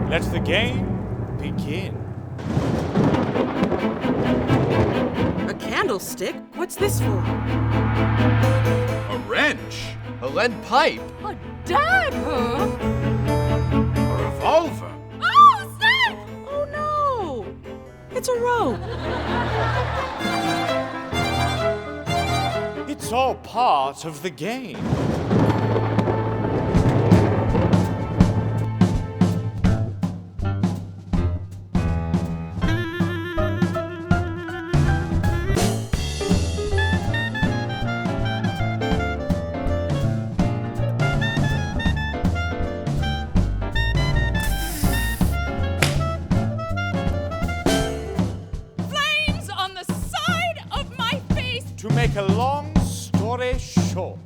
Let the game begin. A candlestick? What's this for? A wrench. A lead pipe. A dagger? A revolver. Oh, snap! Oh no! It's a rope. It's all part of the game. Flames on the side of my face! To make a long story short,